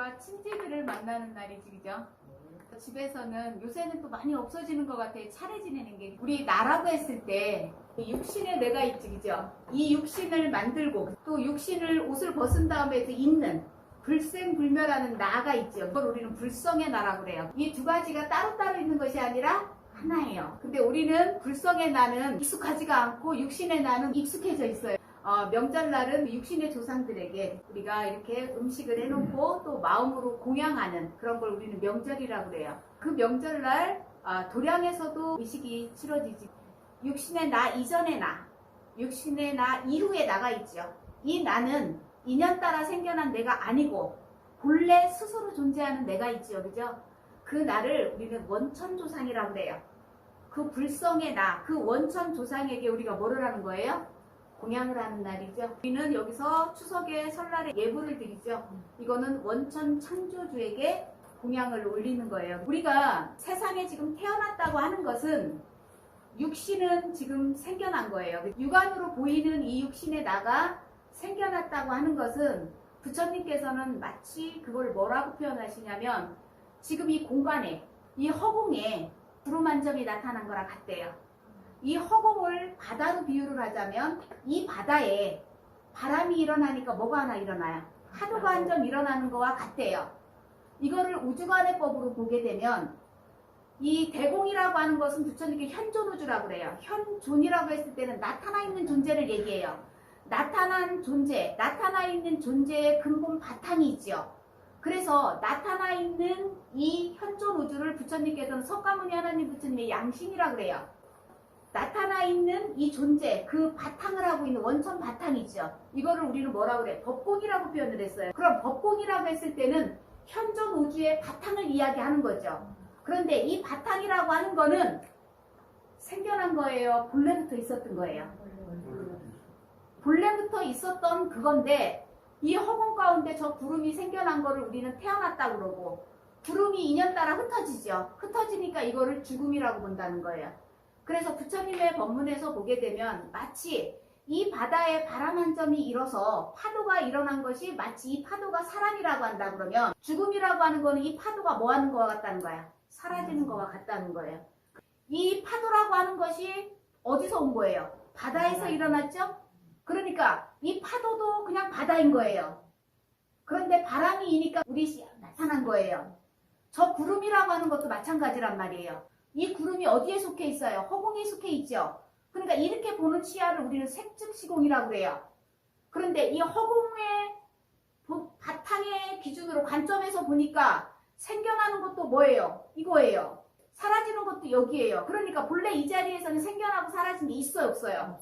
가족과 친지들을 만나는 날이지, 그죠? 집에서는 요새는 또 많이 없어지는 것 같아요. 차례 지내는 게. 우리 나라고 했을 때 육신의 내가 있지, 그죠? 이 육신을 만들고 또 육신을 옷을 벗은 다음에 있는 불생불멸하는 나가 있죠. 그걸 우리는 불성의 나라고 그래요. 이 두 가지가 따로따로 있는 것이 아니라 하나예요. 근데 우리는 불성의 나는 익숙하지가 않고 육신의 나는 익숙해져 있어요. 명절날은 육신의 조상들에게 우리가 이렇게 음식을 해놓고 또 마음으로 공양하는 그런 걸 우리는 명절이라고 그래요. 그 명절날 도량에서도 의식이 치러지지. 육신의 나 이전의 나, 육신의 나 이후의 나가 있죠. 이 나는 인연 따라 생겨난 내가 아니고 본래 스스로 존재하는 내가 있죠. 그죠? 그 나를 우리는 원천조상이라고 그래요. 그 불성의 나, 그 원천조상에게 우리가 뭐를 하는 거예요? 공양을 하는 날이죠. 우리는 여기서 추석에 설날에 예불을 드리죠. 이거는 원천 창조주에게 공양을 올리는 거예요. 우리가 세상에 지금 태어났다고 하는 것은 육신은 지금 생겨난 거예요. 육안으로 보이는 이 육신의 나가 생겨났다고 하는 것은 부처님께서는 마치 그걸 뭐라고 표현하시냐면 지금 이 공간에, 이 허공에 구름 한 점이 나타난 거랑 같대요. 이 허공을 바다로 비유를 하자면 이 바다에 바람이 일어나니까 뭐가 하나 일어나요? 파도가 한 점 일어나는 거와 같대요. 이거를 우주관해법으로 보게 되면 이 대공이라고 하는 것은 부처님께 현존우주라고 그래요. 현존이라고 했을 때는 나타나 있는 존재를 얘기해요. 나타난 존재, 나타나 있는 존재의 근본 바탕이 있죠. 그래서 나타나 있는 이 현존우주를 부처님께서는 석가모니 하나님 부처님의 양신이라고 그래요. 나타나 있는 이 존재, 그 바탕을 하고 있는 원천 바탕이죠. 이거를 우리는 뭐라고 그래? 법공이라고 표현을 했어요. 그럼 법공이라고 했을 때는 현존 우주의 바탕을 이야기하는 거죠. 그런데 이 바탕이라고 하는 거는 생겨난 거예요? 본래부터 있었던 거예요? 본래부터 있었던 그건데 이 허공 가운데 저 구름이 생겨난 거를 우리는 태어났다고 그러고 구름이 인연 따라 흩어지죠. 흩어지니까 이거를 죽음이라고 본다는 거예요. 그래서 부처님의 법문에서 보게 되면 마치 이 바다에 바람 한 점이 일어서 파도가 일어난 것이 마치 이 파도가 사람이라고 한다 그러면 죽음이라고 하는 거는 이 파도가 뭐 하는 거와 같다는 거야? 사라지는 거와 같다는 거예요. 이 파도라고 하는 것이 어디서 온 거예요? 바다에서 일어났죠? 그러니까 이 파도도 그냥 바다인 거예요. 그런데 바람이 이니까 우리 나타난 거예요. 저 구름이라고 하는 것도 마찬가지란 말이에요. 이 구름이 어디에 속해 있어요? 허공에 속해 있죠. 그러니까 이렇게 보는 시야를 우리는 색즉시공이라고 그래요. 그런데 이 허공의 바탕의 기준으로 관점에서 보니까 생겨나는 것도 뭐예요? 이거예요. 사라지는 것도 여기예요. 그러니까 본래 이 자리에서는 생겨나고 사라진 게 있어요? 없어요?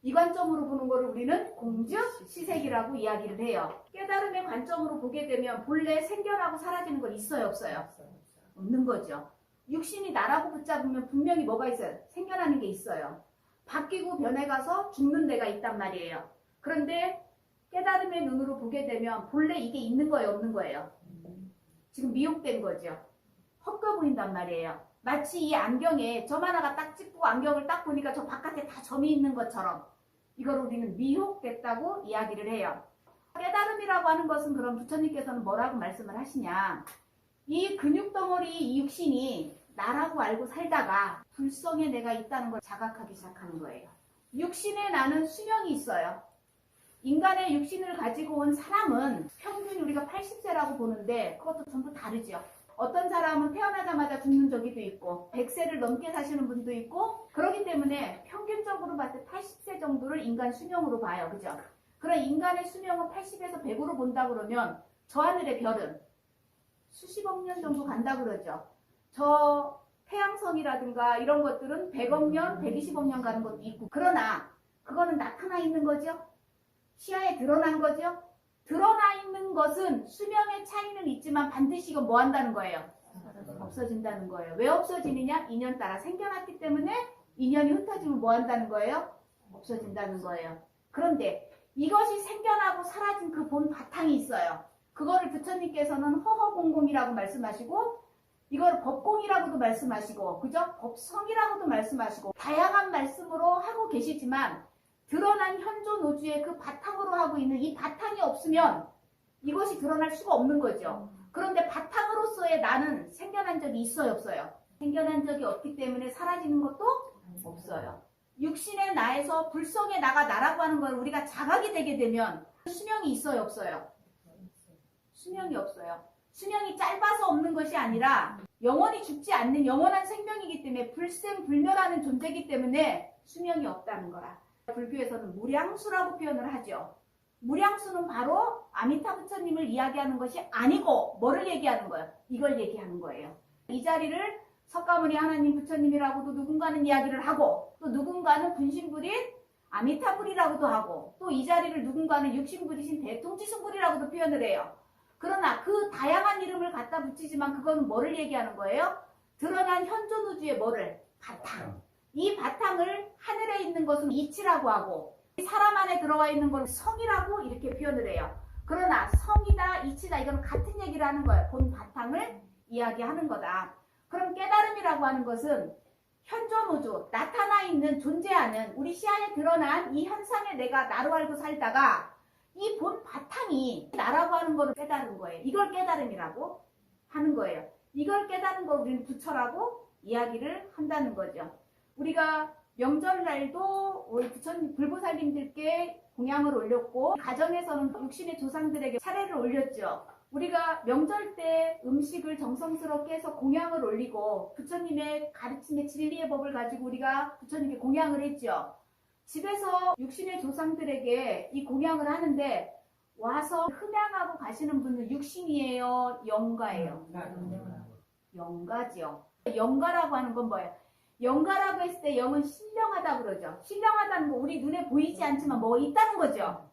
이 관점으로 보는 거를 우리는 공즉시색이라고 이야기를 해요. 깨달음의 관점으로 보게 되면 본래 생겨나고 사라지는 건 있어요? 없어요? 없는 거죠. 육신이 나라고 붙잡으면 분명히 뭐가 있어요? 생겨나는 게 있어요. 바뀌고 변해가서 죽는 데가 있단 말이에요. 그런데 깨달음의 눈으로 보게 되면 본래 이게 있는 거예요? 없는 거예요? 지금 미혹된 거죠. 헛겨 보인단 말이에요. 마치 이 안경에 점 하나가 딱 찍고 안경을 딱 보니까 저 바깥에 다 점이 있는 것처럼 이걸 우리는 미혹됐다고 이야기를 해요. 깨달음이라고 하는 것은 그럼 부처님께서는 뭐라고 말씀을 하시냐? 이 근육덩어리, 이 육신이 나라고 알고 살다가 불성의 내가 있다는 걸 자각하기 시작하는 거예요. 육신에 나는 수명이 있어요. 인간의 육신을 가지고 온 사람은 평균 우리가 80세라고 보는데 그것도 전부 다르죠. 어떤 사람은 태어나자마자 죽는 적이도 있고 100세를 넘게 사시는 분도 있고 그렇기 때문에 평균적으로 봤을 때 80세 정도를 인간 수명으로 봐요. 그죠? 그런 인간의 수명을 80에서 100으로 본다 그러면 저 하늘의 별은 수십억 년 정도 간다 그러죠. 저 태양성이라든가 이런 것들은 100억 년, 120억 년 가는 것도 있고 그러나 그거는 나타나 있는 거죠. 시야에 드러난 거죠. 드러나 있는 것은 수명의 차이는 있지만 반드시 이건 뭐 한다는 거예요? 없어진다는 거예요. 왜 없어지느냐? 인연 따라 생겨났기 때문에 인연이 흩어지면 뭐 한다는 거예요? 없어진다는 거예요. 그런데 이것이 생겨나고 사라진 그 본 바탕이 있어요. 그거를 부처님께서는 허허공공이라고 말씀하시고 이걸 법공이라고도 말씀하시고 그죠? 법성이라고도 말씀하시고 다양한 말씀으로 하고 계시지만 드러난 현존 우주의 그 바탕으로 하고 있는 이 바탕이 없으면 이것이 드러날 수가 없는 거죠. 그런데 바탕으로서의 나는 생겨난 적이 있어요, 없어요? 생겨난 적이 없기 때문에 사라지는 것도 없어요. 육신의 나에서 불성의 나가 나라고 하는 걸 우리가 자각이 되게 되면 수명이 있어요, 없어요? 수명이 없어요. 수명이 짧아서 없는 것이 아니라 영원히 죽지 않는 영원한 생명이기 때문에 불생불멸하는 존재이기 때문에 수명이 없다는 거라. 불교에서는 무량수라고 표현을 하죠. 무량수는 바로 아미타 부처님을 이야기하는 것이 아니고 뭐를 얘기하는 거예요? 이걸 얘기하는 거예요. 이 자리를 석가모니 하나님 부처님이라고도 누군가는 이야기를 하고 또 누군가는 분신불인 아미타불이라고도 하고 또 이 자리를 누군가는 육신불이신 대통지승불이라고도 표현을 해요. 그러나 그 다양한 이름을 갖다 붙이지만 그거는 뭐를 얘기하는 거예요? 드러난 현존우주의 뭐를? 바탕. 이 바탕을 하늘에 있는 것은 이치라고 하고 사람 안에 들어와 있는 걸 성이라고 이렇게 표현을 해요. 그러나 성이다, 이치다 이건 같은 얘기를 하는 거예요. 본 바탕을 이야기하는 거다. 그럼 깨달음이라고 하는 것은 현존우주, 나타나 있는 존재하는 우리 시야에 드러난 이 현상을 내가 나로 알고 살다가 이 본 바탕이 나라고 하는 거를 깨달은 거예요. 이걸 깨달음이라고 하는 거예요. 이걸 깨달은 걸 우리는 부처라고 이야기를 한다는 거죠. 우리가 명절날도 우리 부처님 불보살님들께 공양을 올렸고 가정에서는 육신의 조상들에게 차례를 올렸죠. 우리가 명절 때 음식을 정성스럽게 해서 공양을 올리고 부처님의 가르침의 진리의 법을 가지고 우리가 부처님께 공양을 했죠. 집에서 육신의 조상들에게 이 공양을 하는데 와서 흠양하고 가시는 분은 육신이에요? 영가예요? 영가죠. 영가라고 하는 건 뭐예요? 영가라고 했을 때 영은 신령하다 그러죠. 신령하다는 거 우리 눈에 보이지 않지만 뭐가 있다는 거죠.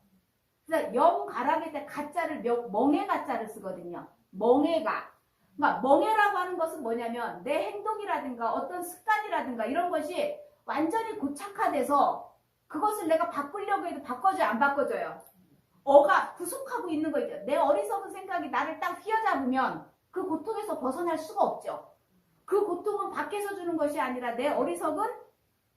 그래서 영가라고 할 때 가짜를 멍해 가짜를 쓰거든요. 멍해가. 그러니까 멍해라고 하는 것은 뭐냐면 내 행동이라든가 어떤 습관이라든가 이런 것이 완전히 고착화돼서 그것을 내가 바꾸려고 해도 바꿔줘요, 안 바꿔줘요? 어가 구속하고 있는 거 있죠. 내 어리석은 생각이 나를 딱 휘어잡으면 그 고통에서 벗어날 수가 없죠. 그 고통은 밖에서 주는 것이 아니라 내 어리석은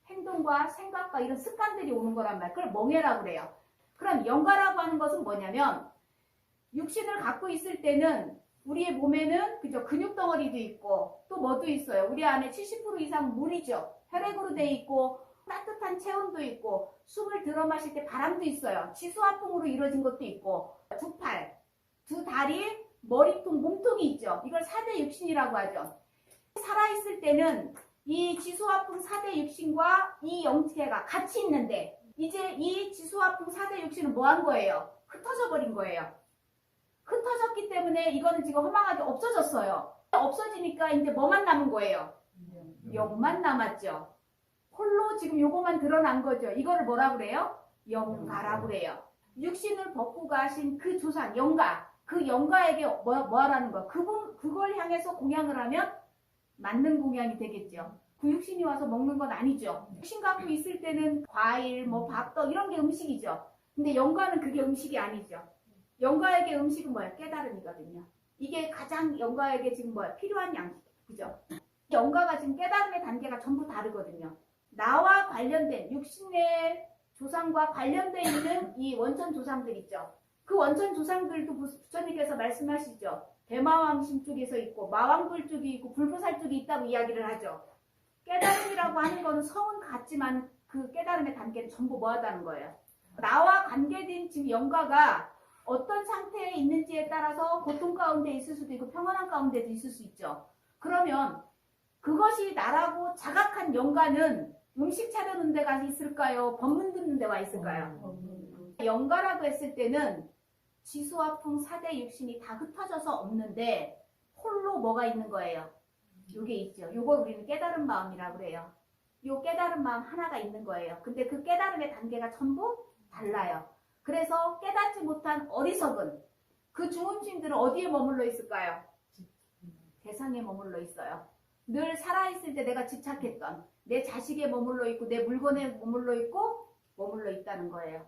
행동과 생각과 이런 습관들이 오는 거란 말이에요. 그걸 멍해라고 그래요. 그럼 영가라고 하는 것은 뭐냐면 육신을 갖고 있을 때는 우리의 몸에는 그죠 근육 덩어리도 있고 또 뭐도 있어요. 우리 안에 70% 이상 물이죠. 혈액으로 돼 있고 따뜻한 체온도 있고 숨을 들어 마실 때 바람도 있어요. 지수화풍으로 이루어진 것도 있고 두 팔, 두 다리, 머리통, 몸통이 있죠. 이걸 4대 육신이라고 하죠. 살아있을 때는 이 지수화풍 4대 육신과 이 영체가 같이 있는데 이제 이 지수화풍 4대 육신은 뭐 한 거예요? 흩어져 버린 거예요. 흩어졌기 때문에 이거는 지금 허망하게 없어졌어요. 없어지니까 이제 뭐만 남은 거예요? 영만 남았죠. 홀로 지금 요거만 드러난 거죠. 이거를 뭐라 그래요? 영가라고 그래요. 육신을 벗고 가신 그 조상, 영가. 그 영가에게 뭐 하라는 거야? 그걸 향해서 공양을 하면 맞는 공양이 되겠죠. 그 육신이 와서 먹는 건 아니죠. 육신 갖고 있을 때는 과일, 뭐 밥떡 이런 게 음식이죠. 근데 영가는 그게 음식이 아니죠. 영가에게 음식은 뭐야? 깨달음이거든요. 이게 가장 영가에게 지금 뭐야? 필요한 양식. 그죠? 영가가 지금 깨달음의 단계가 전부 다르거든요. 나와 관련된 육신의 조상과 관련되어 있는 이 원천 조상들 있죠. 그 원천 조상들도 부처님께서 말씀하시죠. 대마왕신 쪽에서 있고 마왕불 쪽이 있고 불보살 쪽이 있다고 이야기를 하죠. 깨달음이라고 하는 거는 성은 같지만 그 깨달음의 단계는 전부 뭐하다는 거예요. 나와 관계된 지금 영가가 어떤 상태에 있는지에 따라서 고통 가운데 있을 수도 있고 평안한 가운데도 있을 수 있죠. 그러면 그것이 나라고 자각한 영가는 음식 차려놓은 데가 있을까요? 법문 듣는 데가 있을까요? 영가라고 했을 때는 지수화풍 4대 육신이 다 흩어져서 없는데 홀로 뭐가 있는 거예요? 요게 있죠. 요걸 우리는 깨달은 마음이라고 그래요. 요 깨달은 마음 하나가 있는 거예요. 근데 그 깨달음의 단계가 전부 달라요. 그래서 깨닫지 못한 어리석은 그 중음심들은 어디에 머물러 있을까요? 대상에 머물러 있어요. 늘 살아있을 때 내가 집착했던 내 자식에 머물러 있고 내 물건에 머물러 있고 머물러 있다는 거예요.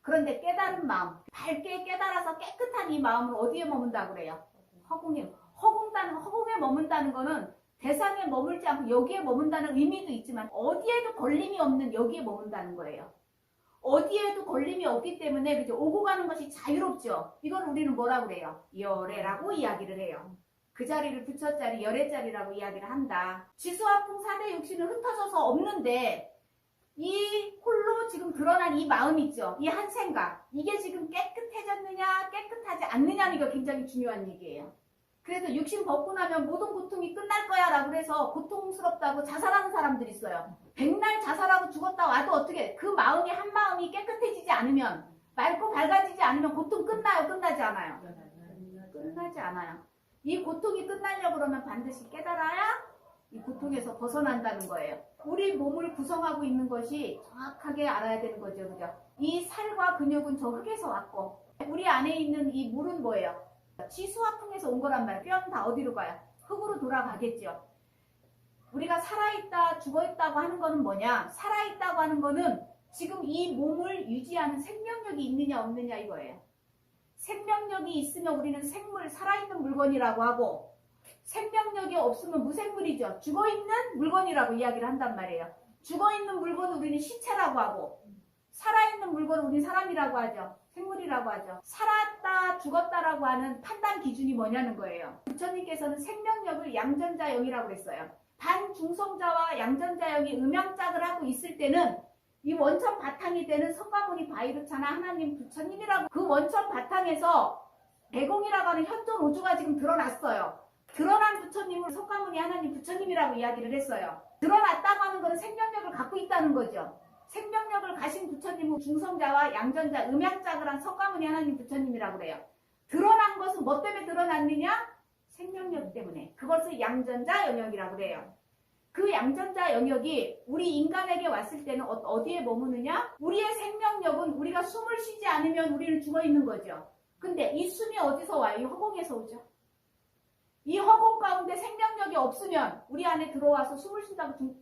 그런데 깨달은 마음, 밝게 깨달아서 깨끗한 이 마음은 어디에 머문다고 그래요? 허공에. 허공에 머문다는 거는 대상에 머물지 않고 여기에 머문다는 의미도 있지만 어디에도 걸림이 없는 여기에 머문다는 거예요. 어디에도 걸림이 없기 때문에 그죠? 오고 가는 것이 자유롭죠. 이걸 우리는 뭐라고 그래요? 열애라고 이야기를 해요. 그 자리를 부처자리, 열애자리라고 이야기를 한다. 지수화풍 4대 육신은 흩어져서 없는데 이 홀로 지금 드러난 이 마음 있죠. 이 한 생각. 이게 지금 깨끗해졌느냐 깨끗하지 않느냐는 게 굉장히 중요한 얘기예요. 그래서 육신 벗고 나면 모든 고통이 끝날 거야 라고 해서 고통스럽다고 자살하는 사람들이 있어요. 백날 자살하고 죽었다 와도 어떻게 그 마음이 한 마음이 깨끗해지지 않으면 맑고 밝아지지 않으면 고통 끝나요? 끝나지 않아요? 끝나지 않아요. 이 고통이 끝나려고 그러면 반드시 깨달아야 이 고통에서 벗어난다는 거예요. 우리 몸을 구성하고 있는 것이 정확하게 알아야 되는 거죠. 그죠? 이 살과 근육은 저 흙에서 왔고 우리 안에 있는 이 물은 뭐예요? 지수화풍에서 온 거란 말이에요. 뼈는 다 어디로 가요? 흙으로 돌아가겠죠. 우리가 살아있다 죽어있다고 하는 거는 뭐냐? 살아있다고 하는 거는 지금 이 몸을 유지하는 생명력이 있느냐 없느냐 이거예요. 생명력이 있으면 우리는 생물, 살아있는 물건이라고 하고 생명력이 없으면 무생물이죠. 죽어있는 물건이라고 이야기를 한단 말이에요. 죽어있는 물건은 우리는 시체라고 하고 살아있는 물건은 우리는 사람이라고 하죠. 생물이라고 하죠. 살았다 죽었다라고 하는 판단 기준이 뭐냐는 거예요. 부처님께서는 생명력을 양전자영이라고 했어요. 반중성자와 양전자영이 음양짝을 하고 있을 때는 이 원천 바탕이 되는 석가모니 바이루차나 하나님 부처님이라고 그 원천 바탕에서 대공이라고 하는 현존 오주가 지금 드러났어요. 드러난 부처님을 석가모니 하나님 부처님이라고 이야기를 했어요. 드러났다고 하는 것은 생명력을 갖고 있다는 거죠. 생명력을 가신 부처님은 중성자와 양전자, 음양짝을 한 석가모니 하나님 부처님이라고 그래요. 드러난 것은 뭐 때문에 드러났느냐? 생명력 때문에. 그것을 양전자 영역이라고 그래요. 그 양전자 영역이 우리 인간에게 왔을 때는 어디에 머무느냐? 우리의 생명력은 우리가 숨을 쉬지 않으면 우리는 죽어있는 거죠. 근데 이 숨이 어디서 와요? 이 허공에서 오죠. 이 허공 가운데 생명력이 없으면 우리 안에 들어와서 숨을 쉰다고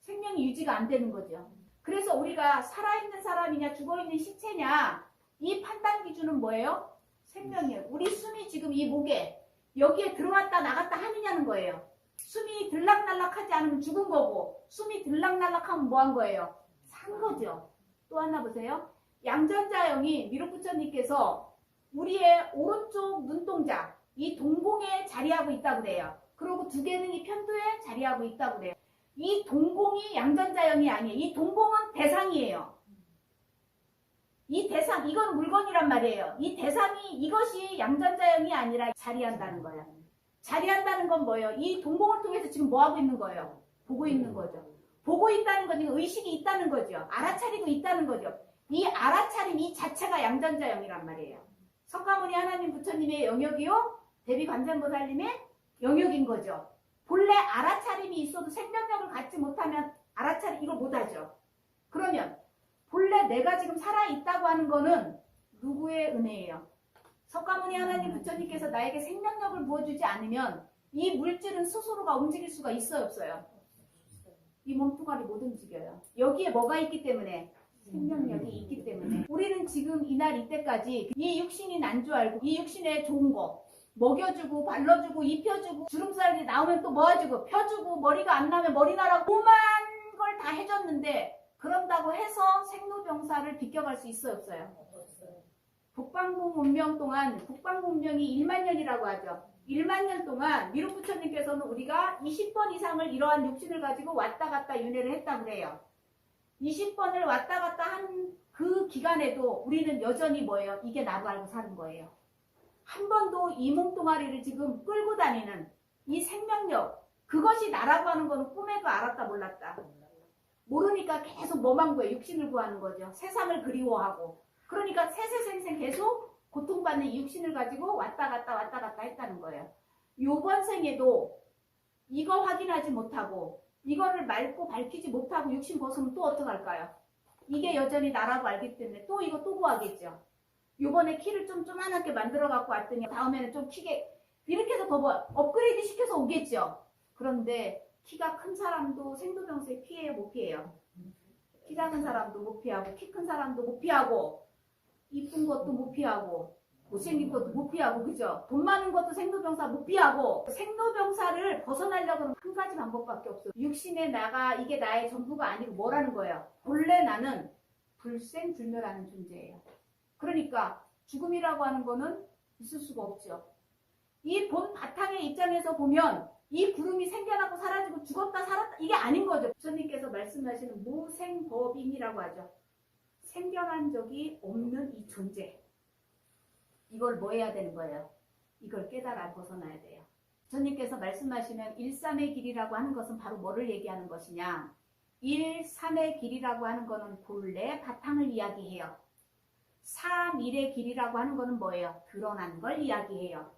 생명이 유지가 안 되는 거죠. 그래서 우리가 살아있는 사람이냐 죽어있는 시체냐 이 판단 기준은 뭐예요? 생명이에요. 우리 숨이 지금 이 목에 여기에 들어왔다 나갔다 하느냐는 거예요. 숨이 들락날락하지 않으면 죽은 거고 숨이 들락날락하면 뭐 한 거예요? 산 거죠. 또 하나 보세요. 양전자영이 미륵부처님께서 우리의 오른쪽 눈동자 이 동공에 자리하고 있다고 그래요. 그리고 두 개는 이 편두에 자리하고 있다고 그래요. 이 동공이 양전자영이 아니에요. 이 동공은 대상이에요. 이 대상, 이건 물건이란 말이에요. 이 대상이 이것이 양전자영이 아니라 자리한다는 거예요. 자리한다는 건 뭐예요? 이 동공을 통해서 지금 뭐 하고 있는 거예요? 보고 있는 거죠. 보고 있다는 건 의식이 있다는 거죠. 알아차리고 있다는 거죠. 이 알아차림 이 자체가 양전자영이란 말이에요. 석가모니 하나님 부처님의 영역이요, 대비관세음보살님의 영역인 거죠. 본래 알아차림이 있어도 생명력을 갖지 못하면 알아차림 이걸 못하죠. 그러면 본래 내가 지금 살아있다고 하는 거는 누구의 은혜예요? 석가모니 하나님 부처님께서 나에게 생명력을 부어주지 않으면 이 물질은 스스로가 움직일 수가 있어요 없어요? 이 몸뚱아리 못 움직여요. 여기에 뭐가 있기 때문에? 생명력이 있기 때문에. 우리는 지금 이날 이때까지 이 육신이 난 줄 알고 이 육신에 좋은 거 먹여주고 발라주고 입혀주고 주름살이 나오면 또 모아주고 펴주고 머리가 안 나면 머리 나라고 오만 걸 다 해줬는데 그런다고 해서 생로병사를 비껴갈 수 있어요 없어요? 북방공 운명 동안 북방공 운명이 1만 년이라고 하죠. 1만 년 동안 미륵부처님께서는 우리가 20번 이상을 이러한 육신을 가지고 왔다 갔다 윤회를 했다고 그래요. 20번을 왔다 갔다 한 그 기간에도 우리는 여전히 뭐예요? 이게 나도 알고 사는 거예요. 한 번도 이 몸뚱아리를 지금 끌고 다니는 이 생명력, 그것이 나라고 하는 거는 꿈에도 알았다 몰랐다. 모르니까 계속 뭐만 구해? 육신을 구하는 거죠. 세상을 그리워하고. 그러니까 세세생생 계속 고통받는 이 육신을 가지고 왔다 갔다 했다는 거예요. 요번 생에도 이거 확인하지 못하고 이거를 맑고 밝히지 못하고 육신 벗으면 또 어떡할까요? 이게 여전히 나라고 알기 때문에 또 이거 또 구하겠죠. 요번에 키를 좀 조그맣게 만들어 갖고 왔더니 다음에는 좀 키게 이렇게 해서 더 업그레이드 시켜서 오겠죠. 그런데 키가 큰 사람도 생도병사에 피해요 못 피해요? 키 작은 사람도 못 피하고 키 큰 사람도 못 피하고 이쁜 것도 못 피하고 못생긴 것도 못 피하고 그죠? 돈 많은 것도 생로병사 못 피하고 생로병사를 벗어나려고 한 가지 방법밖에 없어요. 육신의 나가 이게 나의 전부가 아니고 뭐라는 거예요? 본래 나는 불생불멸하는 존재예요. 그러니까 죽음이라고 하는 거는 있을 수가 없죠. 이 본 바탕의 입장에서 보면 이 구름이 생겨나고 사라지고 죽었다 살았다 이게 아닌 거죠. 부처님께서 말씀하시는 무생법인이라고 하죠. 생겨난 적이 없는 이 존재. 이걸 뭐 해야 되는 거예요? 이걸 깨달아 벗어나야 돼요. 부처님께서 말씀하시는 일삼의 길이라고 하는 것은 바로 뭐를 얘기하는 것이냐? 일삼의 길이라고 하는 것은 본래 바탕을 이야기해요. 삼일의 길이라고 하는 것은 뭐예요? 드러난 걸 이야기해요.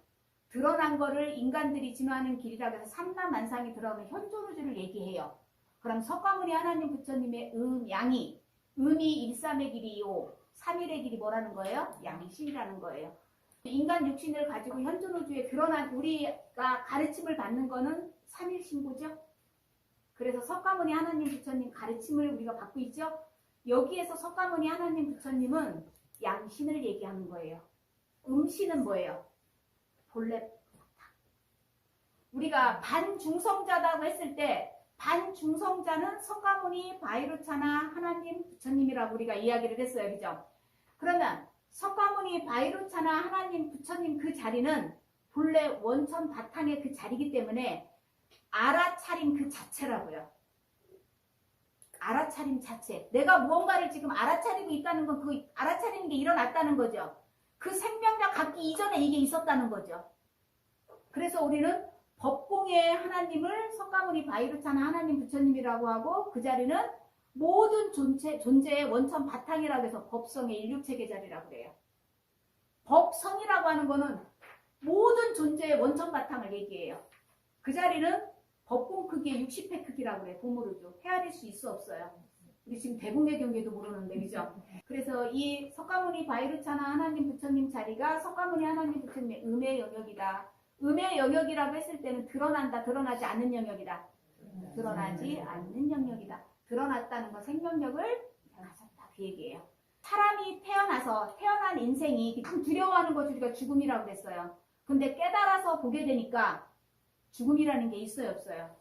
드러난 거를 인간들이 진화하는 길이라고 해서 삼라만상이 들어오는 현존우주를 얘기해요. 그럼 석가모니 하나님 부처님의 양이 음이 일삼의 길이요. 삼일의 길이 뭐라는 거예요? 양신이라는 거예요. 인간 육신을 가지고 현존우주에 드러난 우리가 가르침을 받는 거는 삼일신고죠. 그래서 석가모니 하나님 부처님 가르침을 우리가 받고 있죠. 여기에서 석가모니 하나님 부처님은 양신을 얘기하는 거예요. 음신은 뭐예요? 본래 우리가 반중성자라고 했을 때 반중성자는 석가모니 바이루차나 하나님 부처님이라고 우리가 이야기를 했어요. 그죠? 그러면 석가모니 바이루차나 하나님 부처님 그 자리는 본래 원천 바탕의 그 자리이기 때문에 알아차림 그 자체라고요. 알아차림 자체. 내가 무언가를 지금 알아차리고 있다는 건 그 알아차리는 게 일어났다는 거죠. 그 생명력 갖기 이전에 이게 있었다는 거죠. 그래서 우리는 법공의 하나님을 석가모니 바이루차나 하나님 부처님이라고 하고 그 자리는 모든 존재의 원천 바탕이라고 해서 법성의 일육체계 자리라고 그래요. 법성이라고 하는 거는 모든 존재의 원천 바탕을 얘기해요. 그 자리는 법공 크기의 60회 크기라고 그래. 보물우주. 헤아릴 수 있어 없어요? 우리 지금 대공의 경계도 모르는데 그죠? 그래서 이 석가모니 바이루차나 하나님 부처님 자리가 석가모니 하나님 부처님의 음의 영역이다. 음의 영역이라고 했을 때는 드러난다, 드러나지 않는 영역이다. 드러나지 않는 영역이다. 드러났다는 건 생명력을 가졌다. 그 얘기예요. 사람이 태어난 인생이 참 두려워하는 것이 우리가 죽음이라고 그랬어요. 근데 깨달아서 보게 되니까 죽음이라는 게 있어요, 없어요?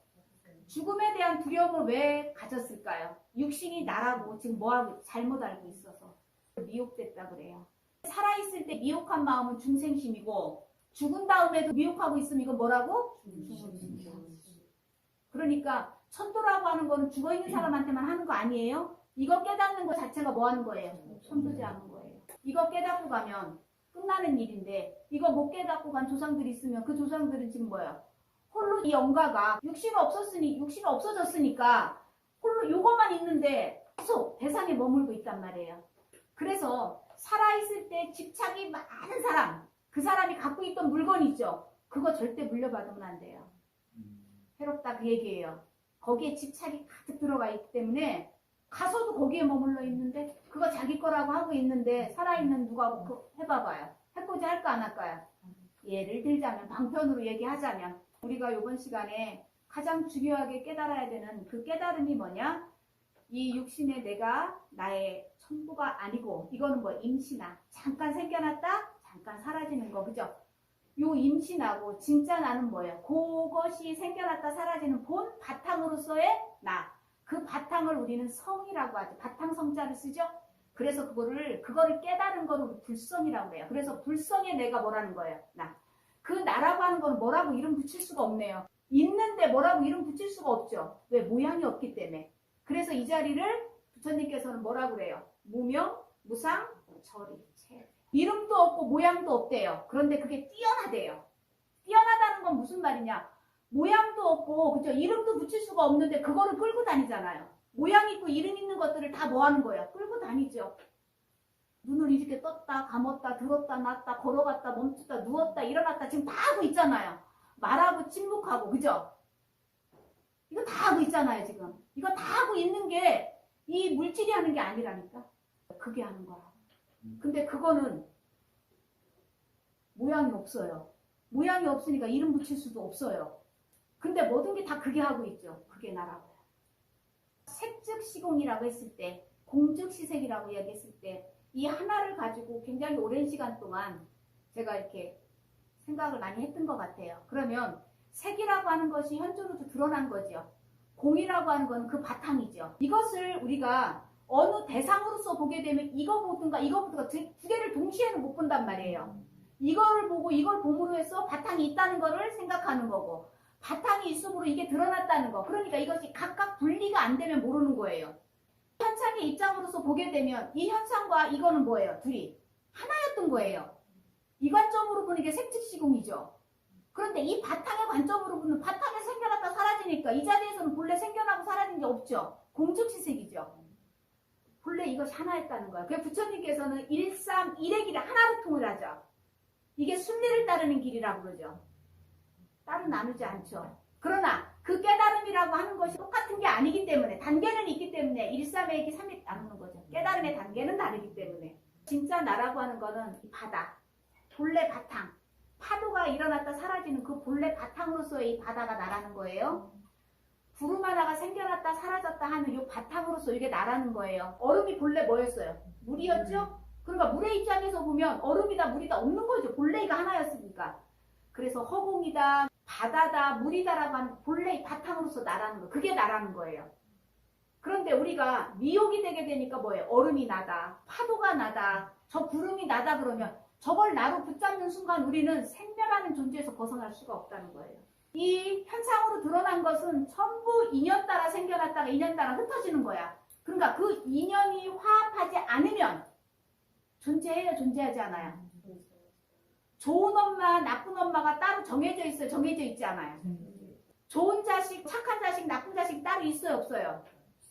죽음에 대한 두려움을 왜 가졌을까요? 육신이 나라고 지금 뭐하고 잘못 알고 있어서 미혹됐다 그래요. 살아있을 때 미혹한 마음은 중생심이고 죽은 다음에도 미혹하고 있으면 이건 뭐라고? 중생심이다. 그러니까 천도라고 하는 거는 죽어있는 사람한테만 하는 거 아니에요? 이거 깨닫는 것 자체가 뭐 하는 거예요? 천도제 하는 거예요. 이거 깨닫고 가면 끝나는 일인데 이거 못 깨닫고 간 조상들이 있으면 그 조상들은 지금 뭐예요? 홀로 이 영가가 육신이 없어졌으니까 홀로 요것만 있는데 계속 대상에 머물고 있단 말이에요. 그래서 살아있을 때 집착이 많은 사람, 그 사람이 갖고 있던 물건이 있죠. 그거 절대 물려받으면 안 돼요. 해롭다 그 얘기예요. 거기에 집착이 가득 들어가 있기 때문에 가서도 거기에 머물러 있는데 그거 자기 거라고 하고 있는데 살아있는 누가 해봐봐요. 해보자 할까 안 할까요? 예를 들자면 방편으로 얘기하자면 우리가 이번 시간에 가장 중요하게 깨달아야 되는 그 깨달음이 뭐냐? 이 육신의 내가 나의 전부가 아니고 이거는 뭐 임신아 잠깐 생겨났다 잠깐 사라지는 거 그죠? 요 임신하고 진짜 나는 뭐예요? 그것이 생겨났다 사라지는 본 바탕으로서의 나. 그 바탕을 우리는 성이라고 하죠. 바탕 성자를 쓰죠. 그래서 그거를 깨달은 거를 우리 불성이라고 해요. 그래서 불성의 내가 뭐라는 거예요? 나. 그 나라고 하는 거는 뭐라고 이름 붙일 수가 없네요. 있는데 뭐라고 이름 붙일 수가 없죠. 왜? 모양이 없기 때문에. 그래서 이 자리를 부처님께서는 뭐라고 그래요? 무명, 무상, 절이, 체. 이름도 없고 모양도 없대요. 그런데 그게 뛰어나대요. 뛰어나다는 건 무슨 말이냐? 모양도 없고 그죠? 이름도 붙일 수가 없는데 그거를 끌고 다니잖아요. 모양 있고 이름 있는 것들을 다 뭐 하는 거예요? 끌고 다니죠. 눈을 이렇게 떴다, 감았다, 들었다, 놨다, 걸어갔다, 멈췄다, 누웠다, 일어났다 지금 다 하고 있잖아요. 말하고 침묵하고 그죠? 이거 다 하고 있잖아요 지금. 이거 다 하고 있는 게 이 물질이 하는 게 아니라니까. 그게 하는 거라고. 근데 그거는 모양이 없어요. 모양이 없으니까 이름 붙일 수도 없어요. 근데 모든 게 다 그게 하고 있죠. 그게 나라고요. 색즉시공이라고 했을 때 공즉시색이라고 이야기했을 때 이 하나를 가지고 굉장히 오랜 시간 동안 제가 이렇게 생각을 많이 했던 것 같아요. 그러면 색이라고 하는 것이 현존으로 드러난 거죠. 공이라고 하는 건 그 바탕이죠. 이것을 우리가 어느 대상으로서 보게 되면 이거 보든가 이거 보든가 두 개를 동시에는 못 본단 말이에요. 이거를 보고 이걸 봄으로 해서 바탕이 있다는 거를 생각하는 거고 바탕이 있으므로 이게 드러났다는 거. 그러니까 이것이 각각 분리가 안 되면 모르는 거예요. 현상의 입장으로서 보게 되면 이 현상과 이거는 뭐예요? 둘이 하나였던 거예요. 이 관점으로 보는 게 색즉시공이죠. 그런데 이 바탕의 관점으로 보면 바탕에 생겨났다 사라지니까 이 자리에서는 본래 생겨나고 사라진 게 없죠. 공즉시색이죠. 본래 이것이 하나였다는 거예요. 그래서 부처님께서는 131의 길을 하나로 통일하죠. 이게 순리를 따르는 길이라고 그러죠. 따로 나누지 않죠. 그러나 그 깨달음이라고 하는 것이 똑같은 게 아니기 때문에 단계는 있기 때문에 1, 3의 길, 3이 나누는 거죠. 깨달음의 단계는 다르기 때문에 진짜 나라고 하는 거는 바다, 본래 바탕, 파도가 일어났다 사라지는 그 본래 바탕으로서의 이 바다가 나라는 거예요. 구름 하나가 생겨났다 사라졌다 하는 이 바탕으로서 이게 나라는 거예요. 얼음이 본래 뭐였어요? 물이었죠? 그러니까 물의 입장에서 보면 얼음이다 물이다 없는 거죠. 본래 이가 하나였으니까. 그래서 허공이다 바다다 물이다라고 하는 본래 바탕으로서 나라는 거. 그게 나라는 거예요. 그런데 우리가 미혹이 되게 되니까 뭐예요? 얼음이 나다 파도가 나다 저 구름이 나다 그러면 저걸 나로 붙잡는 순간 우리는 생멸하는 존재에서 벗어날 수가 없다는 거예요. 이 현상으로 드러난 것은 전부 인연 따라 생겨났다가 인연 따라 흩어지는 거야. 그러니까 그 인연이 화합하지 않으면 존재해요? 존재하지 않아요? 좋은 엄마, 나쁜 엄마가 따로 정해져 있어요? 정해져 있지 않아요? 좋은 자식, 착한 자식, 나쁜 자식 따로 있어요? 없어요?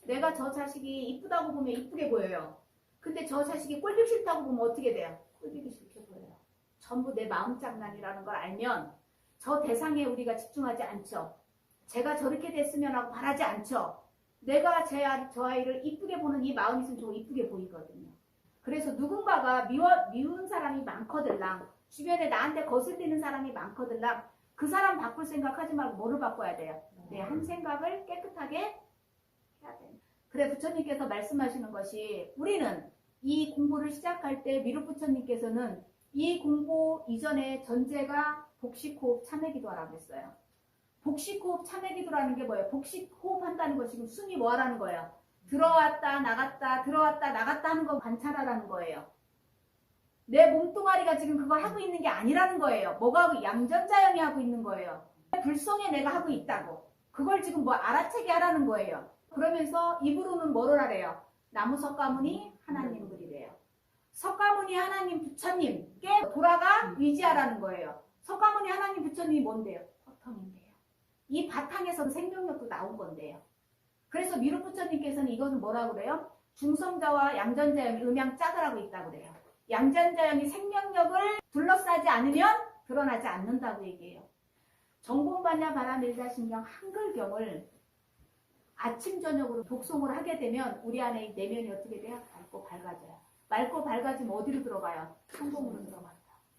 내가 저 자식이 이쁘다고 보면 이쁘게 보여요. 근데 저 자식이 꼴보기 싫다고 보면 어떻게 돼요? 꼴보기 싫게 보여요. 전부 내 마음 장난이라는 걸 알면 저 대상에 우리가 집중하지 않죠. 제가 저렇게 됐으면 하고 바라지 않죠. 내가 저 아이를 이쁘게 보는 이 마음이 있으면 저거 이쁘게 보이거든요. 그래서 누군가가 미운 사람이 많거들랑 주변에 나한테 거슬리는 사람이 많거들랑 그 사람 바꿀 생각하지 말고 뭐를 바꿔야 돼요? 내 한 생각을 깨끗하게 해야 돼요. 그래 부처님께서 말씀하시는 것이 우리는 이 공부를 시작할 때 미륵 부처님께서는 이 공부 이전에 전제가 복식호흡 참회기도하라고 했어요. 복식호흡 참회기도라는 게 뭐예요? 복식호흡 한다는 거 지금 숨이 뭐 하라는 거예요? 들어왔다 나갔다 들어왔다 나갔다 하는 거 관찰하라는 거예요. 내 몸뚱아리가 지금 그걸 하고 있는 게 아니라는 거예요. 뭐가 하고 양전자형이 하고 있는 거예요. 불성에 내가 하고 있다고. 그걸 지금 뭐 알아채게 하라는 거예요. 그러면서 입으로는 뭐를 하래요? 나무 석가모니 하나님 그리래요. 석가모니 하나님 부처님께 돌아가 의지하라는 거예요. 석가모니 하나님 부처님이 뭔데요? 버텀인데요. 이 바탕에서 생명력도 나온 건데요. 그래서 미륵 부처님께서는 이것은 뭐라고 그래요? 중성자와 양전자형이 음양짝을 하고 있다고 그래요. 양전자형이 생명력을 둘러싸지 않으면 드러나지 않는다고 얘기해요. 정본반야 바라밀다신경 한글경을 아침 저녁으로 독송을 하게 되면 우리 안에 이 내면이 어떻게 돼요? 맑고 밝아져요. 맑고 밝아지면 어디로 들어가요? 천공으로 들어간다.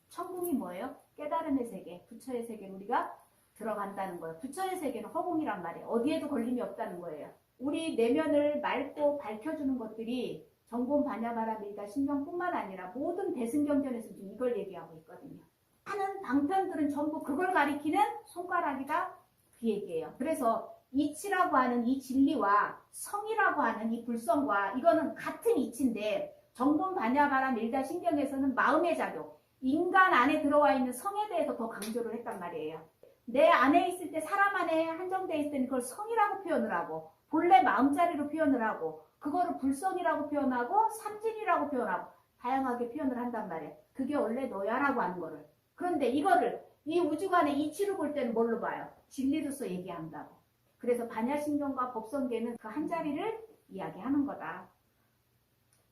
천공이 뭐예요? 깨달음의 세계, 부처의 세계로 우리가 들어간다는 거예요. 부처의 세계는 허공이란 말이에요. 어디에도 걸림이 없다는 거예요. 우리 내면을 맑고 밝혀주는 것들이 정본 반야바라밀다 신경뿐만 아니라 모든 대승경전에서 지금 이걸 얘기하고 있거든요. 하는 방편들은 전부 그걸 가리키는 손가락이다 그 얘기예요. 그래서 이치라고 하는 이 진리와 성이라고 하는 이 불성과 이거는 같은 이치인데 정본 반야바라밀다 신경에서는 마음의 작용, 인간 안에 들어와 있는 성에 대해서 더 강조를 했단 말이에요. 내 안에 있을 때 사람 안에 한정되어 있을 때는 그걸 성이라고 표현을 하고 본래 마음자리로 표현을 하고 그거를 불성이라고 표현하고 삼진이라고 표현하고 다양하게 표현을 한단 말이에요. 그게 원래 너야라고 하는 거를. 그런데 이거를 이 우주관의 이치로 볼 때는 뭘로 봐요? 진리로서 얘기한다고. 그래서 반야신경과 법성계는 그 한 자리를 이야기하는 거다.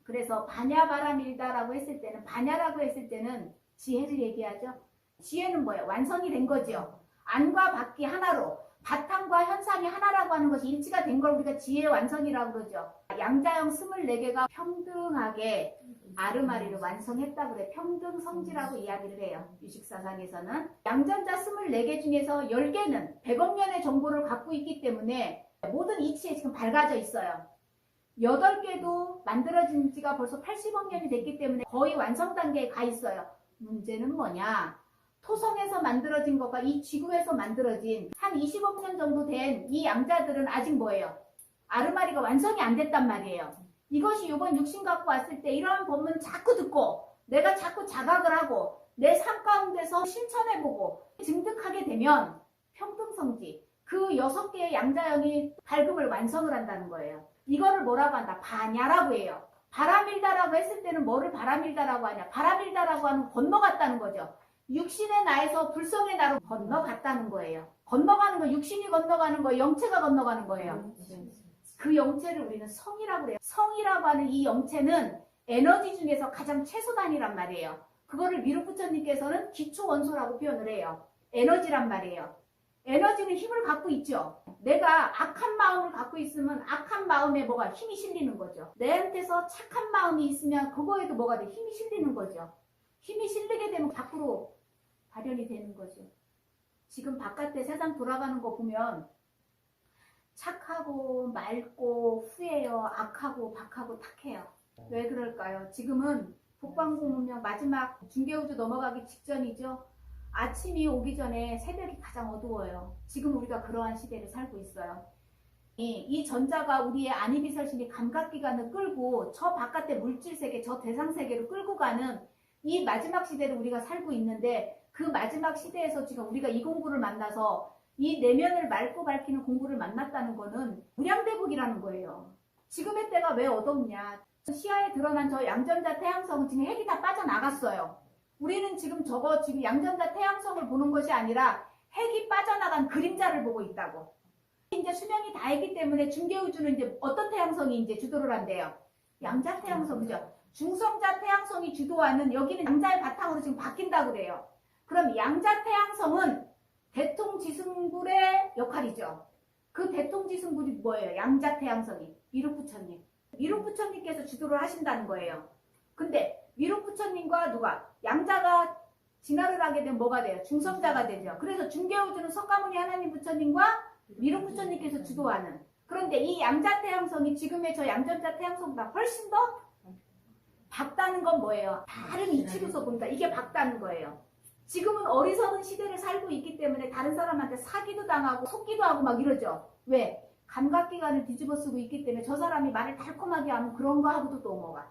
그래서 반야바라밀다라고 했을 때는 반야라고 했을 때는 지혜를 얘기하죠. 지혜는 뭐예요? 완성이 된 거죠. 안과 밖이 하나로 바탕과 현상이 하나라고 하는 것이 일치가 된 걸 우리가 지혜의 완성이라고 그러죠. 양자형 24개가 평등하게 아르마리를 완성했다고 그래. 평등성지라고 이야기를 해요. 유식사상에서는. 양전자 24개 중에서 10개는 100억 년의 정보를 갖고 있기 때문에 모든 이치에 지금 밝아져 있어요. 8개도 만들어진 지가 벌써 80억 년이 됐기 때문에 거의 완성 단계에 가 있어요. 문제는 뭐냐? 토성에서 만들어진 것과 이 지구에서 만들어진 한 20억 년 정도 된 이 양자들은 아직 뭐예요? 아르마리가 완성이 안 됐단 말이에요. 이것이 이번 육신 갖고 왔을 때 이러한 법문 자꾸 듣고 내가 자꾸 자각을 하고 내 삶 가운데서 실천해보고 증득하게 되면 평등성지 그 6개의 양자형이 발급을 완성을 한다는 거예요. 이거를 뭐라고 한다? 반야라고 해요. 바람일다라고 했을 때는 뭐를 바람일다라고 하냐? 바람일다라고 하는 건너갔다는 거죠. 육신의 나에서 불성의 나로 건너갔다는 거예요. 건너가는 거, 육신이 건너가는 거, 영체가 건너가는 거예요. 그 영체를 우리는 성이라고 해요. 성이라고 하는 이 영체는 에너지 중에서 가장 최소단이란 말이에요. 그거를 미륵부처님께서는 기초원소라고 표현을 해요. 에너지란 말이에요. 에너지는 힘을 갖고 있죠. 내가 악한 마음을 갖고 있으면 악한 마음에 뭐가 힘이 실리는 거죠. 내한테서 착한 마음이 있으면 그거에도 뭐가 돼? 힘이 실리는 거죠. 힘이 실리게 되면 밖으로 발현이 되는 거죠. 지금 바깥에 세상 돌아가는 거 보면 착하고 맑고 후해요. 악하고 박하고 탁해요. 왜 그럴까요? 지금은 북방구 문명 마지막 중계우주 넘어가기 직전이죠. 아침이 오기 전에 새벽이 가장 어두워요. 지금 우리가 그러한 시대를 살고 있어요. 이 전자가 우리의 안이비설신이 감각기관을 끌고 저 바깥의 물질세계, 저 대상세계로 끌고 가는 이 마지막 시대를 우리가 살고 있는데 그 마지막 시대에서 지금 우리가 이 공부를 만나서 이 내면을 맑고 밝히는 공부를 만났다는 거는 무량대국이라는 거예요. 지금의 때가 왜 어둡냐? 시야에 드러난 저 양전자 태양성은 지금 핵이 다 빠져나갔어요. 우리는 지금 지금 양전자 태양성을 보는 것이 아니라 핵이 빠져나간 그림자를 보고 있다고. 이제 수명이 다 했기 때문에 중계우주는 이제 어떤 태양성이 이제 주도를 한대요? 양자 태양성이죠. 중성자 태양성이 주도하는 여기는 양자의 바탕으로 지금 바뀐다고 그래요. 그럼 양자 태양성은 대통지승불의 역할이죠. 그 대통지승불이 뭐예요? 양자 태양성이 미륵부처님. 미륵부처님께서 주도를 하신다는 거예요. 근데 미륵부처님과 누가? 양자가 진화를 하게 되면 뭐가 돼요? 중성자가 되죠. 그래서 중계우주는 석가모니 하나님 부처님과 미륵부처님께서 주도하는. 그런데 이 양자 태양성이 지금의 저 양전자 태양성보다 훨씬 더 밝다는 건 뭐예요? 다른 이치로서 본다. 이게 밝다는 거예요. 지금은 어리석은 시대를 살고 있기 때문에 다른 사람한테 사기도 당하고 속기도 하고 막 이러죠. 왜? 감각기관을 뒤집어 쓰고 있기 때문에 저 사람이 말을 달콤하게 하면 그런 거 하고도 또 넘어가.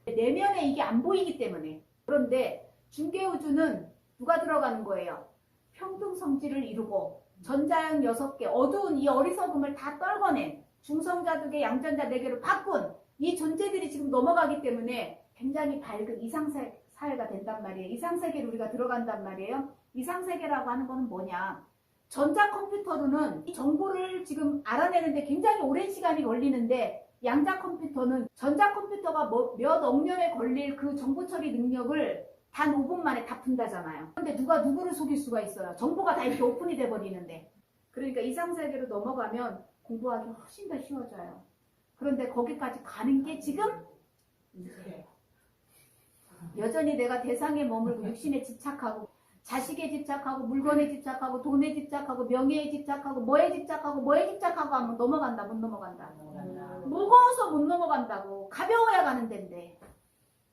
내면에 이게 안 보이기 때문에. 그런데 중계우주는 누가 들어가는 거예요? 평등성질을 이루고 전자형 6개 어두운 이 어리석음을 다 떨궈낸 중성자 2개 양전자 4개를 바꾼 이 존재들이 지금 넘어가기 때문에 굉장히 밝은 이상사회가 된단 말이에요. 이상세계로 우리가 들어간단 말이에요. 이상세계라고 하는 거는 뭐냐? 전자컴퓨터로는 이 정보를 지금 알아내는데 굉장히 오랜 시간이 걸리는데 양자컴퓨터는 전자컴퓨터가 몇 억 년에 걸릴 그 정보 처리 능력을 단 5분 만에 다 푼다잖아요. 근데 누가 누구를 속일 수가 있어요. 정보가 다 이렇게 오픈이 돼버리는데. 그러니까 이상세계로 넘어가면 공부하기 훨씬 더 쉬워져요. 그런데 거기까지 가는 게 지금 여전히 내가 대상에 머물고 육신에 집착하고 자식에 집착하고 물건에 집착하고 돈에 집착하고 명예에 집착하고 뭐에 집착하고 하면 넘어간다 못 넘어간다. 무거워서 못 넘어간다고. 가벼워야 가는 데인데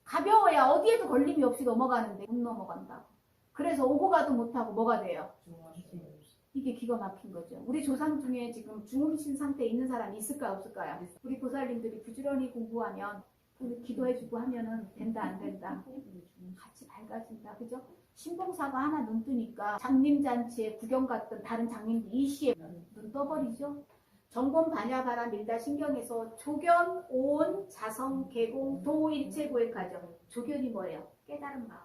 가벼워야 어디에도 걸림이 없이 넘어가는데 못 넘어간다고. 그래서 오고 가도 못하고 뭐가 돼요? 이게 기가 막힌 거죠. 우리 조상 중에 지금 중음신 상태에 있는 사람이 있을까요 없을까요? 우리 보살님들이 부지런히 공부하면 기도해주고 하면은 된다 안 된다 같이 밝아진다. 그죠? 신봉사가 하나 눈 뜨니까 장림잔치에 구경 갔던 다른 장님들 이시에 눈 떠버리죠. 정본 반야바라 밀다 신경에서 조견, 오온, 자성, 개공, 도, 일체, 고액하죠. 조견이 뭐예요? 깨달은 마음.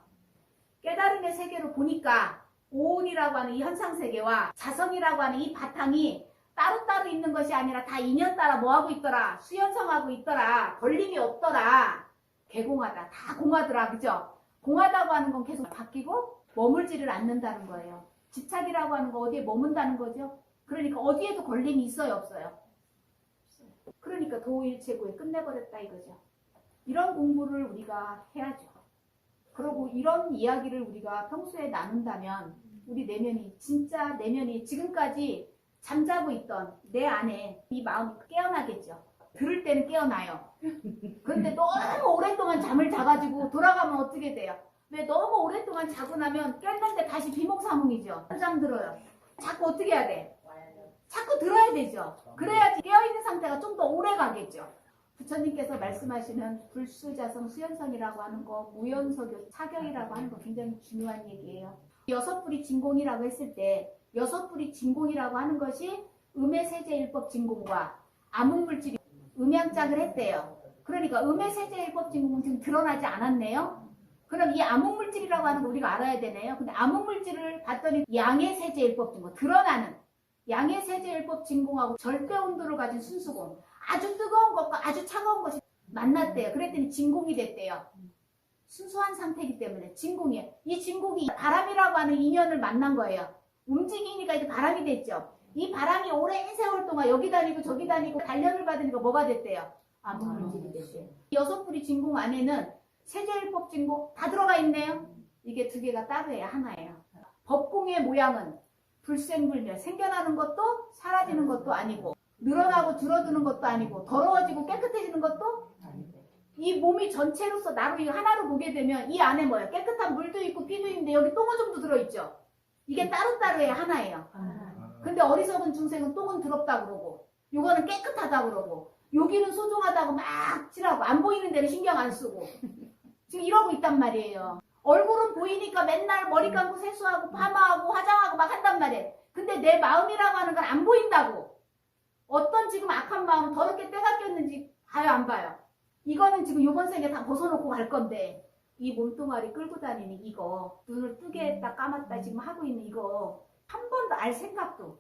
깨달음의 세계로 보니까 오온이라고 하는 이 현상세계와 자성이라고 하는 이 바탕이 따로따로 있는 것이 아니라 다 인연 따라 뭐하고 있더라? 수연성하고 있더라. 걸림이 없더라. 개공하다. 다 공하더라. 그죠? 공하다고 하는 건 계속 바뀌고 머물지를 않는다는 거예요. 집착이라고 하는 거 어디에 머문다는 거죠? 그러니까 어디에도 걸림이 있어요 없어요? 그러니까 도일체고에 끝내버렸다 이거죠. 이런 공부를 우리가 해야죠. 그리고 이런 이야기를 우리가 평소에 나눈다면 우리 내면이 진짜 내면이 지금까지 잠자고 있던 내 안에 이 마음이 깨어나겠죠. 들을 때는 깨어나요. 그런데 너무 오랫동안 잠을 자가지고 돌아가면 어떻게 돼요? 왜 너무 오랫동안 자고 나면 깼는데 다시 비몽사몽이죠. 잠들어요. 자꾸 어떻게 해야 돼? 자꾸 들어야 되죠. 그래야지 깨어있는 상태가 좀 더 오래 가겠죠. 부처님께서 말씀하시는 불수자성 수연성이라고 하는 거, 무연석유 차경이라고 하는 거 굉장히 중요한 얘기예요. 여섯 불이 진공이라고 했을 때 여섯 불이 진공이라고 하는 것이 음의 세제일법 진공과 암흑물질이 음양짝을 했대요. 그러니까 음의 세제일법 진공은 지금 드러나지 않았네요. 그럼 이 암흑물질이라고 하는 거 우리가 알아야 되네요. 근데 암흑물질을 봤더니 양의 세제일법 진공, 드러나는 양의 세제일법 진공하고 절대 온도를 가진 순수공, 아주 뜨거운 것과 아주 차가운 것이 만났대요. 그랬더니 진공이 됐대요. 순수한 상태이기 때문에 진공이에요. 이 진공이 바람이라고 하는 인연을 만난 거예요. 움직이니까 이제 바람이 됐죠. 이 바람이 오랜 세월 동안 여기 다니고 저기 다니고 단련을 받으니까 뭐가 됐대요? 암흑물질이 됐대요. 여섯 불이 진공 안에는 세제일법 진공 다 들어가 있네요. 이게 두 개가 따로예요. 하나예요. 법공의 모양은 불생불멸, 생겨나는 것도 사라지는 것도 아니고 늘어나고 줄어드는 것도 아니고 더러워지고 깨끗해지는 것도 아니고 이 몸이 전체로서 나로 이거 하나로 보게 되면 이 안에 뭐예요? 깨끗한 물도 있고 피도 있는데 여기 똥오줌도 들어있죠. 이게 따로따로의 하나예요. 근데 어리석은 중생은 똥은 더럽다 그러고 요거는 깨끗하다 그러고 여기는 소중하다고 막 칠하고 안 보이는 데는 신경 안 쓰고 지금 이러고 있단 말이에요. 얼굴은 보이니까 맨날 머리 감고 세수하고 파마하고 화장하고 막 한단 말이에요. 근데 내 마음이라고 하는 건 안 보인다고. 어떤 지금 악한 마음 더럽게 때가 꼈는지 봐요 안 봐요? 이거는 지금 요번 생에 다 벗어놓고 갈 건데 이 몸뚱아리 끌고 다니는 이거 눈을 뜨게 했다 감았다 지금 하고 있는 이거 한 번도 알 생각도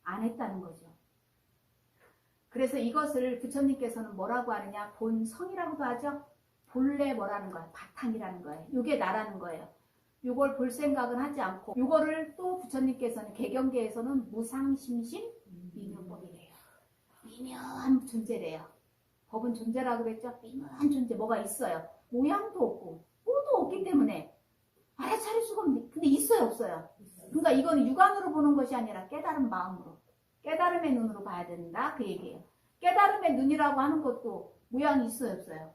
안 했다는 거죠. 그래서 이것을 부처님께서는 뭐라고 하느냐 본성이라고도 하죠. 본래 뭐라는 거야? 바탕이라는 거예요. 이게 나라는 거예요. 요걸 볼 생각은 하지 않고 요거를 또 부처님께서는 개경계에서는 무상심심 미묘법이래요. 미묘한 존재래요. 법은 존재라고 그랬죠? 미묘한 존재 뭐가 있어요. 모양도 없고 꼴도 없기 때문에 알아차릴 수가 없는데 근데 있어요 없어요? 그러니까 이거는 육안으로 보는 것이 아니라 깨달은 마음으로 깨달음의 눈으로 봐야 된다 그 얘기예요. 깨달음의 눈이라고 하는 것도 모양이 있어요 없어요?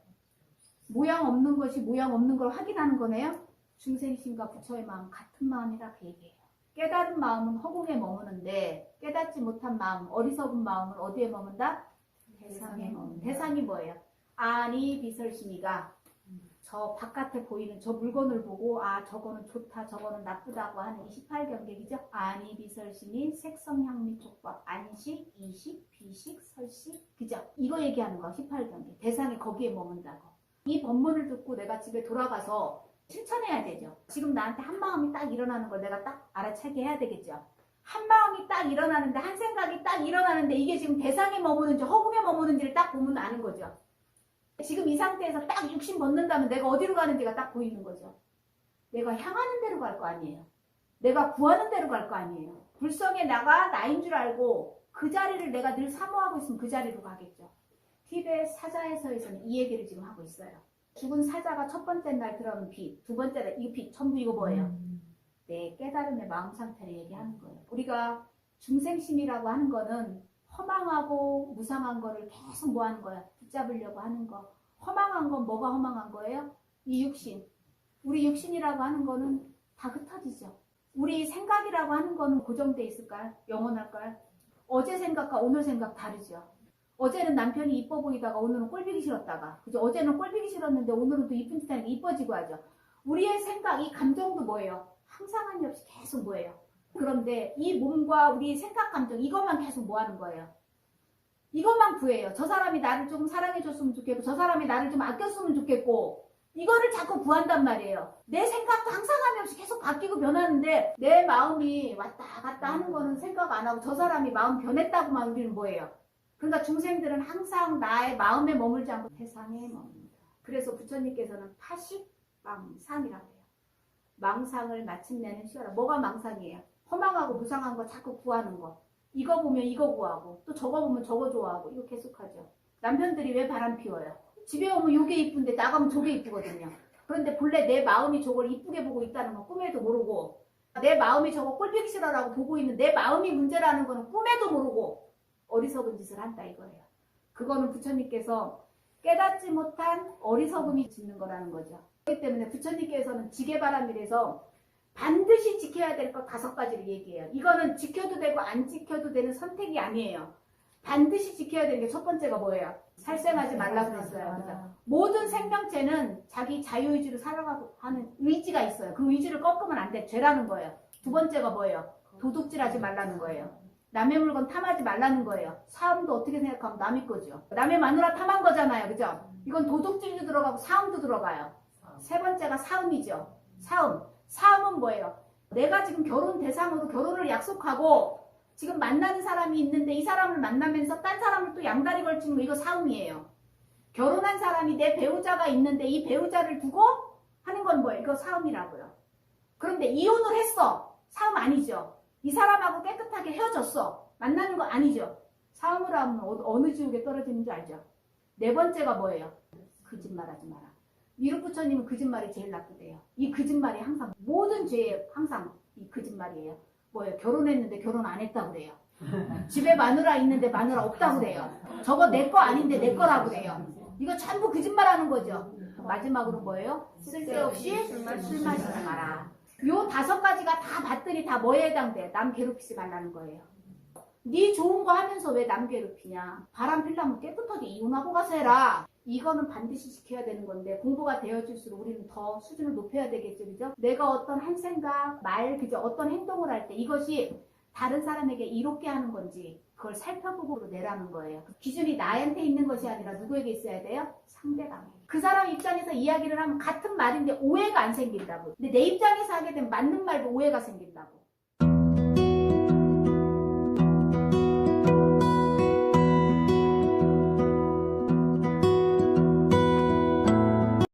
모양 없는 것이 모양 없는 걸 확인하는 거네요. 중생심과 부처의 마음 같은 마음이라 그 얘기예요. 깨달은 마음은 허공에 머무는데 깨닫지 못한 마음, 어리석은 마음은 어디에 머문다? 대상에 머문다. 대상이 뭐예요? 아니 비설심이가 저 바깥에 보이는 저 물건을 보고 아 저거는 좋다 저거는 나쁘다고 하는 28경객이죠. 아니 비설심이 색성향미 촉법 안식, 이식, 비식, 설식 그죠? 이거 얘기하는 거 18경객. 대상이 거기에 머문다고. 이 법문을 듣고 내가 집에 돌아가서 실천해야 되죠. 지금 나한테 한 마음이 딱 일어나는 걸 내가 딱 알아차게 해야 되겠죠. 한 마음이 딱 일어나는데 한 생각이 딱 일어나는데 이게 지금 대상에 머무는지 허공에 머무는지를 딱 보면 아는 거죠. 지금 이 상태에서 딱 육신 벗는다면 내가 어디로 가는지가 딱 보이는 거죠. 내가 향하는 대로 갈 거 아니에요. 내가 구하는 대로 갈 거 아니에요. 불성에 나가 나인 줄 알고 그 자리를 내가 늘 사모하고 있으면 그 자리로 가겠죠. 티베트 사자에서에서는 이 얘기를 지금 하고 있어요. 죽은 사자가 첫 번째 날 들어오는 빛, 두 번째 날 이 빛 전부 이거 뭐예요? 내 깨달음의 마음 상태를 얘기하는 거예요. 우리가 중생심이라고 하는 거는 허망하고 무상한 거를 계속 뭐 하는 거야? 붙잡으려고 하는 거. 허망한 건 뭐가 허망한 거예요? 이 육신. 우리 육신이라고 하는 거는 다 흩어지죠. 우리 생각이라고 하는 거는 고정돼 있을까요? 영원할까요? 어제 생각과 오늘 생각 다르죠. 어제는 남편이 이뻐 보이다가 오늘은 꼴보기 싫었다가 그죠? 어제는 꼴보기 싫었는데 오늘은 또 이쁜 짓 하니까 이뻐지고 하죠. 우리의 생각, 이 감정도 뭐예요? 항상함이 없이 계속 뭐예요? 그런데 이 몸과 우리 생각, 감정 이것만 계속 뭐 하는 거예요? 이것만 구해요. 저 사람이 나를 좀 사랑해줬으면 좋겠고 저 사람이 나를 좀 아꼈으면 좋겠고 이거를 자꾸 구한단 말이에요. 내 생각도 항상함이 없이 계속 바뀌고 변하는데 내 마음이 왔다 갔다 하는 거는 생각 안 하고 저 사람이 마음 변했다고만 우리는 뭐예요? 그러니까 중생들은 항상 나의 마음에 머물지 않고 세상에 머뭅니다. 그래서 부처님께서는 파식망상이라고 해요. 망상을 마침내는 시어라. 뭐가 망상이에요? 허망하고 무상한 거 자꾸 구하는 거. 이거 보면 이거 구하고 또 저거 보면 저거 좋아하고 이거 계속하죠. 남편들이 왜 바람 피워요? 집에 오면 요게 이쁜데 나가면 저게 이쁘거든요. 그런데 본래 내 마음이 저걸 이쁘게 보고 있다는 건 꿈에도 모르고 내 마음이 저거 꼴보기 싫어라고 보고 있는 내 마음이 문제라는 거는 꿈에도 모르고 어리석은 짓을 한다 이거예요. 그거는 부처님께서 깨닫지 못한 어리석음이 짓는 거라는 거죠. 그렇기 때문에 부처님께서는 지게바람이라서 반드시 지켜야 될 것 5가지를 얘기해요. 이거는 지켜도 되고 안 지켜도 되는 선택이 아니에요. 반드시 지켜야 되는 게 첫 번째가 뭐예요? 살생하지 말라고 그랬어요. 그죠? 모든 생명체는 자기 자유의지로 살아가고 하는 의지가 있어요. 그 의지를 꺾으면 안 돼. 죄라는 거예요. 두 번째가 뭐예요? 도둑질하지 말라는 거예요. 남의 물건 탐하지 말라는 거예요. 사음도 어떻게 생각하면 남의 거죠. 남의 마누라 탐한 거잖아요. 그죠? 이건 도둑질도 들어가고 사음도 들어가요. 세 번째가 사음이죠. 사음. 사음은 뭐예요? 내가 지금 결혼 대상으로 결혼을 약속하고 지금 만나는 사람이 있는데 이 사람을 만나면서 딴 사람을 또 양다리 걸치는 거, 이거 사음이에요. 결혼한 사람이 내 배우자가 있는데 이 배우자를 두고 하는 건 뭐예요? 이거 사음이라고요. 그런데 이혼을 했어. 사음 아니죠. 이 사람하고 깨끗하게 헤어졌어. 만나는 거 아니죠. 사음으로 하면 어느 지옥에 떨어지는 줄 알죠? 네 번째가 뭐예요? 거짓말하지 마라. 미륵부처님은 거짓말이 제일 나쁘대요. 이 거짓말이 항상 모든 죄에 항상 이 거짓말이에요. 뭐예요? 결혼했는데 결혼 안 했다고 그래요. 집에 마누라 있는데 마누라 없다고 그래요. 저거 내 거 아닌데 내 거라고 그래요. 이거 전부 거짓말하는 거죠. 마지막으로 뭐예요? 쓸데없이 술 마시지 마라. 요 5가지가 다 봤더니 다 뭐에 해당돼? 남 괴롭히지 말라는 거예요. 네 좋은 거 하면서 왜 남 괴롭히냐? 바람 피려면 깨끗하게 이혼하고 가서 해라. 이거는 반드시 지켜야 되는 건데 공부가 되어질수록 우리는 더 수준을 높여야 되겠죠. 그죠? 내가 어떤 한 생각, 말, 그죠? 어떤 행동을 할 때 이것이 다른 사람에게 이롭게 하는 건지 그걸 살펴보고 내라는 거예요. 기준이 나한테 있는 것이 아니라 누구에게 있어야 돼요? 상대방에게. 그 사람 입장에서 이야기를 하면 같은 말인데 오해가 안 생긴다고. 근데 내 입장에서 하게 되면 맞는 말도 오해가 생긴다고.